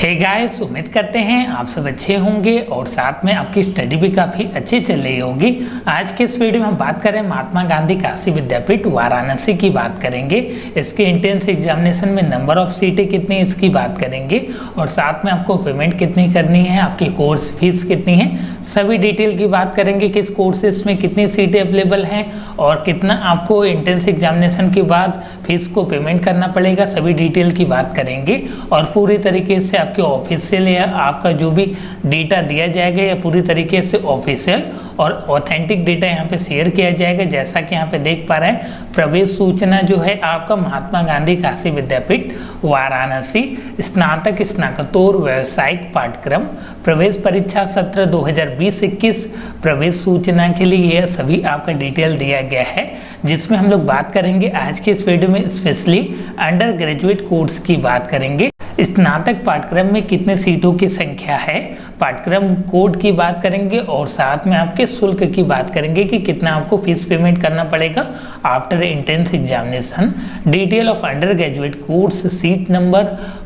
Hey guys, उम्मीद करते हैं आप सब अच्छे होंगे और साथ में आपकी स्टडी भी काफ़ी अच्छी चल रही होगी। आज के इस वीडियो में हम बात करें महात्मा गांधी काशी विद्यापीठ वाराणसी की बात करेंगे। इसके एंट्रेंस एग्जामिनेशन में नंबर ऑफ सीटें कितनी इसकी बात करेंगे और साथ में आपको पेमेंट कितनी करनी है, आपकी कोर्स फीस कितनी है, सभी डिटेल की बात करेंगे। किस कोर्सेज में कितनी सीटें अवेलेबल हैं और कितना आपको एंट्रेंस एग्जामिनेशन के बाद फीस को पेमेंट करना पड़ेगा, सभी डिटेल की बात करेंगे। और पूरी तरीके से आपके ऑफिशियल या आपका जो भी डेटा दिया जाएगा या पूरी तरीके से ऑफिशियल और ऑथेंटिक डेटा यहाँ पे शेयर किया जाएगा। जैसा कि यहाँ पे देख पा रहे हैं, प्रवेश सूचना जो है आपका महात्मा गांधी काशी विद्यापीठ वाराणसी स्नातक स्नातकोत्तर व्यावसायिक पाठ्यक्रम प्रवेश परीक्षा सत्र 2020-21 प्रवेश सूचना के लिए यह सभी आपका डिटेल दिया गया है, जिसमें हम लोग बात करेंगे आज के इस वीडियो में स्पेशली अंडर ग्रेजुएट कोर्स की बात करेंगे। स्नातक पाठ्यक्रम में कितने सीटों की संख्या है, पाठ्यक्रम कोड की बात करेंगे और साथ में आपके शुल्क की बात करेंगे कि कितना आपको फीस पेमेंट करना पड़ेगा after entrance examination, detail of under graduate course, seat number,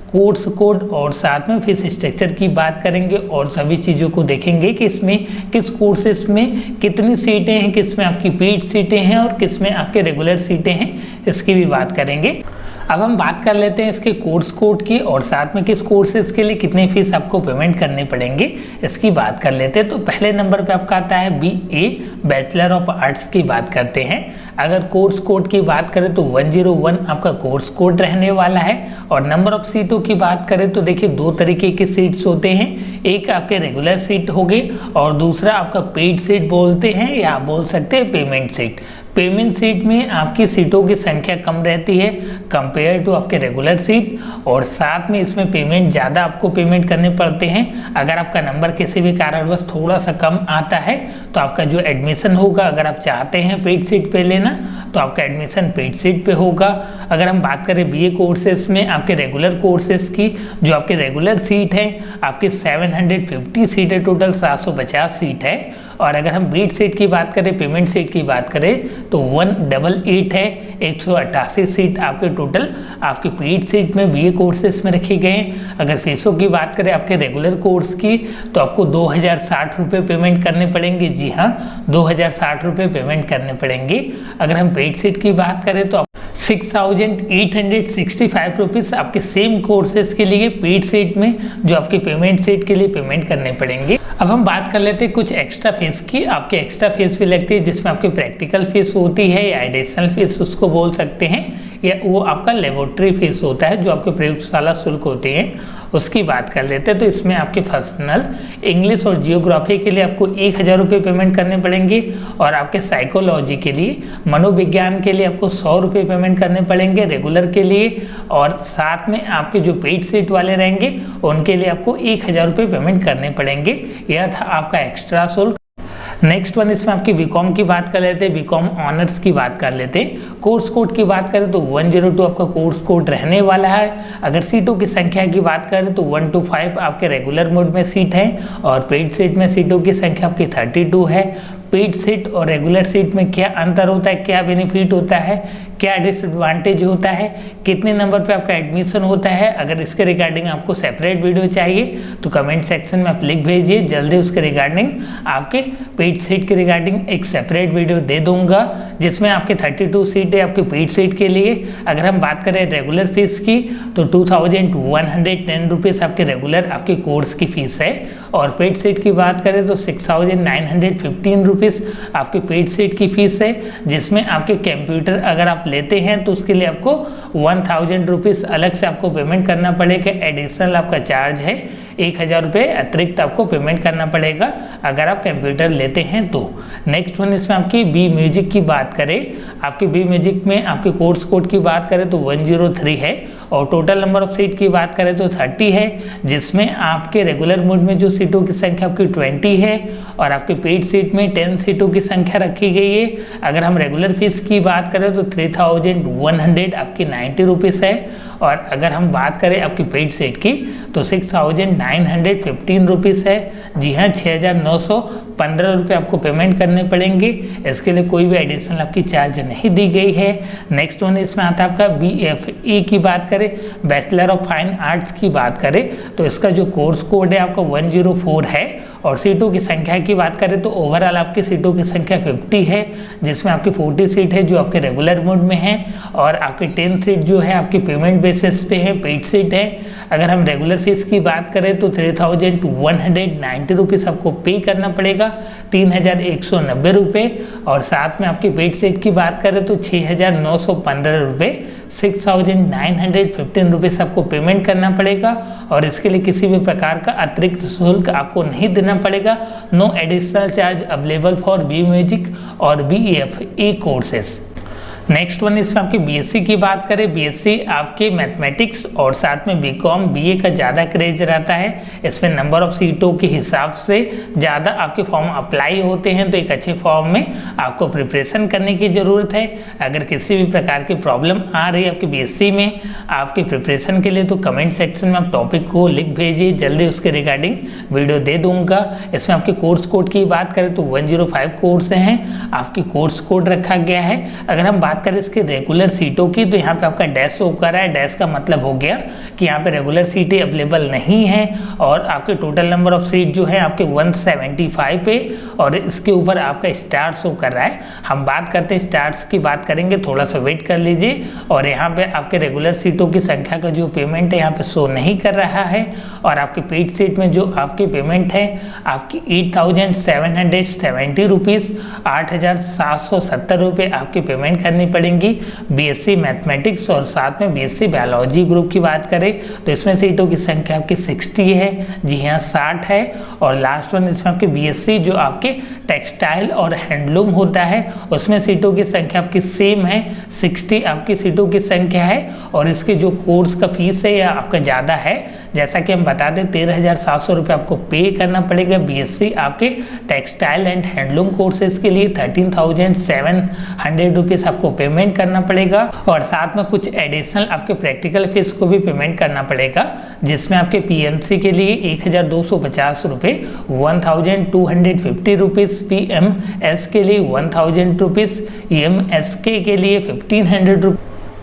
course code और साथ में फीस स्ट्रक्चर की बात करेंगे और सभी चीज़ों को देखेंगे कि इसमें किस कोर्सेज में कितनी सीटें हैं, किस में आपकी पेड सीटें हैं और किस में आपके रेगुलर सीटें हैं, इसकी भी बात करेंगे। अब हम बात कर लेते हैं इसके कोर्स कोड की और साथ में किस कोर्सेज के लिए कितनी फीस आपको पेमेंट करनी पड़ेंगे, इसकी बात कर लेते हैं। तो पहले नंबर पे आपका आता है BA बैचलर ऑफ आर्ट्स की बात करते हैं। अगर कोर्स कोड की बात करें तो 101 आपका कोर्स कोड रहने वाला है। और नंबर ऑफ सीटों की बात करें तो देखिए दो तरीके के सीट्स होते हैं, एक आपके रेगुलर सीट होगी और दूसरा आपका पेड सीट बोलते हैं या आप बोल सकते हैं पेमेंट सीट। पेमेंट सीट में आपकी सीटों की संख्या कम रहती है कंपेयर टू आपके रेगुलर सीट और साथ में इसमें पेमेंट ज़्यादा आपको पेमेंट करने पड़ते हैं। अगर आपका नंबर किसी भी कारणवश थोड़ा सा कम आता है तो आपका जो एडमिशन होगा, अगर आप चाहते हैं पेड सीट पे लेना तो आपका एडमिशन पेड सीट पे होगा। अगर हम बात करें BA कोर्सेज में आपके रेगुलर कोर्सेज की, जो आपके रेगुलर सीट है आपके 750 सीट है, टोटल 750 सीट है। और अगर हम पेड सीट की बात करें, पेमेंट सीट की बात करें तो 188 है, 188 सीट आपके टोटल आपके पेड सीट में BA कोर्सेज में रखे गए हैं। अगर फीसों की बात करें आपके रेगुलर कोर्स की तो आपको 2060 रुपये पेमेंट करने पड़ेंगे। जी हाँ, 2060 रुपये पेमेंट करने पड़ेंगे। अगर हम पेड सीट की बात करें तो 6,865 रुपीज़ आपके सेम कोर्सेज के लिए पेड सीट में जो आपके पेमेंट सीट के लिए पेमेंट करने पड़ेंगे। अब हम बात कर लेते हैं कुछ एक्स्ट्रा फीस की। आपके एक्स्ट्रा फीस भी लगती है जिसमें आपकी प्रैक्टिकल फीस होती है या एडिशनल फीस उसको बोल सकते हैं, या वो आपका लेबोरेटरी फीस होता है जो आपके प्रयोगशाला शुल्क होते हैं, उसकी बात कर लेते हैं। तो इसमें आपके पर्सनल इंग्लिश और जियोग्राफी के लिए आपको 1000 रुपये पेमेंट करने पड़ेंगे और आपके साइकोलॉजी के लिए, मनोविज्ञान के लिए आपको 100 रुपये पेमेंट करने पड़ेंगे रेगुलर के लिए। और साथ में आपके जो पेड सीट वाले रहेंगे उनके लिए आपको 1000 रुपये पेमेंट करने पड़ेंगे। यह था आपका एक्स्ट्रा शुल्क। नेक्स्ट वन, इसमें आपकी BCom की बात कर लेते हैं, BCom ऑनर्स की बात कर लेते हैं। कोर्स कोड की बात करें तो 102 आपका कोर्स कोड रहने वाला है। अगर सीटों की संख्या की बात करें तो 125 आपके रेगुलर मोड में सीट है और पेड सीट में सीटों की संख्या आपकी 32 है। पेड सीट और रेगुलर सीट में क्या अंतर होता है, क्या बेनिफिट होता है, क्या डिसएडवांटेज होता है, कितने नंबर पे आपका एडमिशन होता है, अगर इसके रिगार्डिंग आपको सेपरेट वीडियो चाहिए तो कमेंट सेक्शन में आप लिख भेजिए। जल्दी उसके रिगार्डिंग आपके पेड सीट के रिगार्डिंग एक सेपरेट वीडियो दे दूंगा जिसमें आपके 32 सीट है आपके पेड सीट के लिए। अगर हम बात करें रेगुलर फीस की तो 2110 रुपीज़ आपके रेगुलर आपके कोर्स की फीस है और पेड सीट की बात करें तो 6915 रुपीज़ आपके पेड सीट की फीस है, जिसमें आपके कंप्यूटर अगर आप लेते हैं तो उसके लिए आपको 1000 रुपीज़ अलग से आपको पेमेंट करना पड़ेगा। एडिशनल आपका चार्ज है 1000 रुपये अतिरिक्त आपको पेमेंट करना पड़ेगा अगर आप कंप्यूटर लेते हैं तो। नेक्स्ट वन, इसमें आपकी B म्यूजिक की बात करें, आपकी B म्यूजिक में आपके कोर्स कोड की बात करें तो 103 है और टोटल नंबर ऑफ सीट की बात करें तो 30 है, जिसमें आपके रेगुलर मोड में जो सीटों की संख्या आपकी 20 है और आपके पेड सीट में 10 सीटों की संख्या रखी गई है। अगर हम रेगुलर फीस की बात करें तो 3100 आपकी 90 रुपीज़ है और अगर हम बात करें आपकी पेड सीट की तो 6915 रुपीज़ है। जी हाँ, 6915 रुपये आपको पेमेंट करने पड़ेंगे। इसके लिए कोई भी एडिशनल आपकी चार्ज नहीं दी गई है। नेक्स्ट वन इसमें आता है आपका BFA की बात करें करें, बैचलर ऑफ फाइन आर्ट्स की बात करें तो इसका जो कोर्स कोड है आपका 104 है। और सीटों की संख्या की बात करें तो ओवरऑल आपकी सीटों की संख्या 50 है, जिसमें आपकी 40 सीट है जो आपके रेगुलर मोड में है और आपकी 10 सीट जो है आपकी पेमेंट बेसिस पे है, पेड सीट है। अगर हम रेगुलर फीस की बात करें तो 3190 रुपीज़ आपको पे करना पड़ेगा, 3190 रुपये। और साथ में आपकी पेड सीट की बात करें तो 6915 रुपये, 6915 रुपीज़ आपको पेमेंट करना पड़ेगा। और इसके लिए किसी भी प्रकार का अतिरिक्त शुल्क आपको नहीं देना पड़ेगा। No additional charge available for B music और BFA कोर्सेस। नेक्स्ट वन इसमें आपकी बीएससी की बात करें, बीएससी आपके मैथमेटिक्स और साथ में बीकॉम बीए का ज़्यादा क्रेज रहता है। इसमें नंबर ऑफ सीटों के हिसाब से ज़्यादा आपके फॉर्म अप्लाई होते हैं, तो एक अच्छे फॉर्म में आपको प्रिपरेशन करने की ज़रूरत है। अगर किसी भी प्रकार की प्रॉब्लम आ रही है आपकी बीएससी में आपके प्रिपरेशन के लिए तो कमेंट सेक्शन में आप टॉपिक को लिख भेजिए, जल्दी उसके रिगार्डिंग वीडियो दे दूंगा। इसमें आपके कोर्स कोड की बात करें तो 105 कोर्स हैं, आपकी कोर्स कोड रखा गया है। अगर हम बात करें इसके रेगुलर सीटों की तो यहाँ पे आपका डैश शो कर रहा है, डैश का मतलब हो गया कि यहाँ पे रेगुलर सीटें अवेलेबल नहीं है। और आपके टोटल नंबर ऑफ सीट जो है आपके 175 पे और इसके ऊपर आपका स्टार शो कर रहा है। हम बात करते हैं स्टार्स की बात करेंगे, थोड़ा सा वेट कर लीजिए। और यहाँ पे आपके रेगुलर सीटों की संख्या का जो पेमेंट है यहाँ पे शो नहीं कर रहा है। और आपके पेड सीट में जो आपकी पेमेंट है आपकी 8770 रुपीज़, 8770 रुपये आपकी पेमेंट करनी पड़ेंगी। बीएससी मैथमेटिक्स और साथ में बीएससी बायोलॉजी ग्रुप की बात करें तो इसमें सीटों की संख्या आपकी 60 है, जी हाँ 60 है। और लास्ट वन इसमें आपके बीएससी जो आपके टेक्सटाइल और हैंडलूम होता है उसमें सीटों की संख्या आपकी सेम है, 60 आपकी सीटों की संख्या है। और इसके जो कोर्स का फीस है या आपका ज़्यादा है, जैसा कि हम बता दें 13,700 रुपये आपको पे करना पड़ेगा बीएससी आपके टेक्सटाइल एंड हैंडलूम कोर्सेज के लिए, 13,700 रुपीज़ आपको पेमेंट करना पड़ेगा। और साथ में कुछ एडिशनल आपके प्रैक्टिकल फीस को भी पेमेंट करना पड़ेगा, जिसमें आपके पीएमसी के लिए 1,250 रुपये, 1,250 रुपीज़, पीएमएस के लिए 1,000 रुपीज़, एमएसके के लिए 1,500 रुपीज़,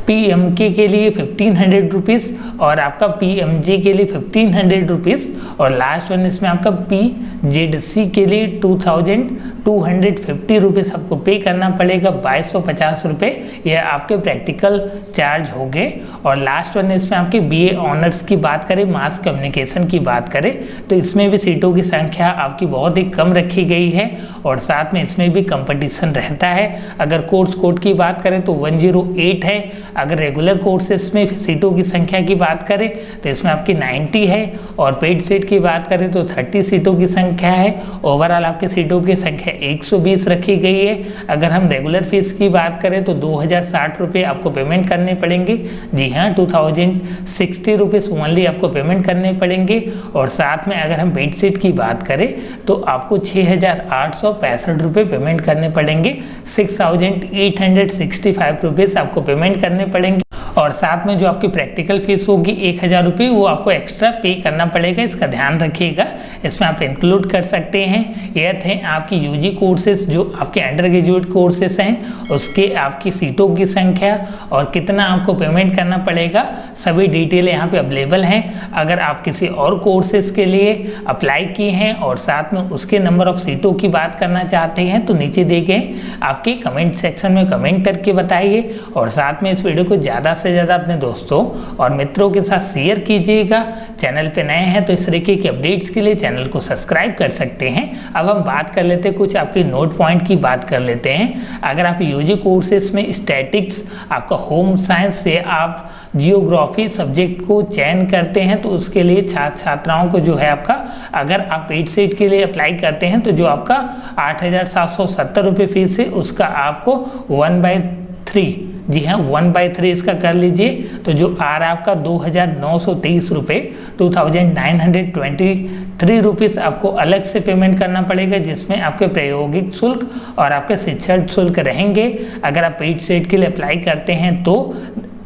पीएमके के लिए 1,500 रुपीज़ और आपका पीएमजे के लिए 1,500 रुपीज़। और लास्ट वन इसमें आपका पीजेडसी के लिए 2,250 रुपीज़ आपको पे करना पड़ेगा, 2,250 रुपये यह आपके प्रैक्टिकल चार्ज हो गए। और लास्ट वन इसमें आपके बीए ऑनर्स की बात करें, मास कम्युनिकेशन की बात करें तो इसमें भी सीटों की संख्या आपकी बहुत ही कम रखी गई है और साथ में इसमें भी कंपटीशन रहता है। अगर कोर्स कोड की बात करें तो 108 है। अगर रेगुलर कोर्सेस में सीटों की संख्या की बात करें तो इसमें आपकी 90 है और पेड सीट की बात करें तो 30 सीटों की संख्या है। ओवरऑल आपके सीटों की संख्या 120 रखी गई है। अगर हम रेगुलर फीस की बात करें तो 2,060 रुपये आपको पेमेंट करने पड़ेंगे, जी हाँ 2,060 रुपीज़ ओनली आपको पेमेंट करने पड़ेंगे। और साथ में अगर हम पेड सीट की बात करें तो आपको 6,865 रुपये पेमेंट करने पड़ेंगे, 6,865 रुपीज़ आपको पेमेंट करने पड़ेंगे। और साथ में जो आपकी प्रैक्टिकल फीस होगी 1,000 रुपये वो आपको एक्स्ट्रा पे करना पड़ेगा, इसका ध्यान रखिएगा। इसमें आप इंक्लूड कर सकते हैं। यह थे आपकी यूजी कोर्सेज जो आपके अंडर ग्रेजुएट कोर्सेज हैं, उसके आपकी सीटों की संख्या और कितना आपको पेमेंट करना पड़ेगा, सभी डिटेल यहाँ पे अवेलेबल हैं। अगर आप किसी और कोर्सेज के लिए अप्लाई किए हैं और साथ में उसके नंबर ऑफ सीटों की बात करना चाहते हैं तो नीचे दिए गए आपके कमेंट सेक्शन में कमेंट करके बताइए। और साथ में इस वीडियो को ज़्यादा से ज़्यादा अपने दोस्तों और मित्रों के साथ शेयर कीजिएगा। चैनल पे नए हैं तो इस तरीके के अपडेट्स के लिए चैनल को सब्सक्राइब कर सकते हैं। अब हम बात कर लेते हैं, कुछ आपके नोट पॉइंट की बात कर लेते हैं। अगर आप यूजी कोर्सेज में स्टैटिक्स, आपका होम साइंस से आप जियोग्राफी सब्जेक्ट को चयन करते हैं तो उसके लिए छात्र छात्राओं को जो है आपका, अगर आप पेड सीट के लिए अप्लाई करते हैं तो जो आपका 8,770 रुपये फीस है उसका आपको 1/3, जी हाँ 1/3 इसका कर लीजिए तो जो आ रहा है आपका 2,923 रुपये, 2,923 रुपीज़ आपको अलग से पेमेंट करना पड़ेगा, जिसमें आपके प्रायोगिक शुल्क और आपके शिक्षण शुल्क रहेंगे। अगर आप पेड सीट के लिए अप्लाई करते हैं तो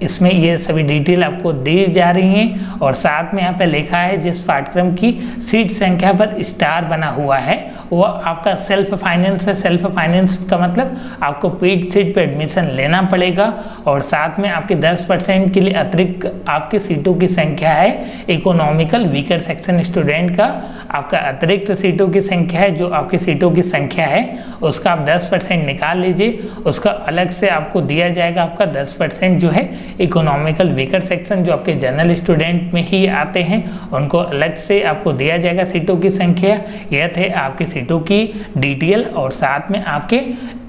इसमें ये सभी डिटेल आपको दी जा रही हैं और साथ में यहाँ पे लिखा है जिस पाठ्यक्रम की सीट संख्या पर स्टार बना हुआ है वो आपका सेल्फ फाइनेंस है। सेल्फ फाइनेंस का मतलब आपको पेड सीट पे एडमिशन लेना पड़ेगा और साथ में आपके 10% के लिए अतिरिक्त आपकी सीटों की संख्या है। इकोनॉमिकल वीकर सेक्शन स्टूडेंट का आपका अतिरिक्त सीटों की संख्या है, जो आपकी सीटों की संख्या है उसका आप 10% निकाल लीजिए, उसका अलग से आपको दिया जाएगा आपका 10% जो है इकोनॉमिकल वीकर सेक्शन जो आपके जनरल स्टूडेंट में ही आते हैं उनको अलग से आपको दिया जाएगा सीटों की संख्या। यह थे आपकी सीटों की डिटेल और साथ में आपके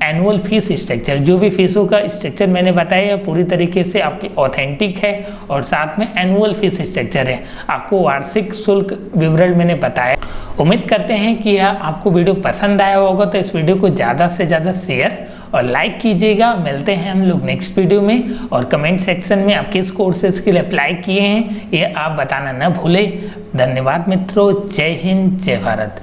एनुअल फीस स्ट्रक्चर, जो भी फीसों का स्ट्रक्चर मैंने बताया पूरी तरीके से आपकी ऑथेंटिक है और साथ में एनुअल फीस स्ट्रक्चर है, आपको वार्षिक शुल्क विवरण मैंने बताया। उम्मीद करते हैं कि यह आपको वीडियो पसंद आया होगा, तो इस वीडियो को ज़्यादा से ज़्यादा शेयर और लाइक कीजिएगा। मिलते हैं हम लोग नेक्स्ट वीडियो में और कमेंट सेक्शन में आप किस कोर्सेज के लिए अप्लाई किए हैं ये आप बताना न भूलें। धन्यवाद मित्रों, जय हिंद, जय भारत।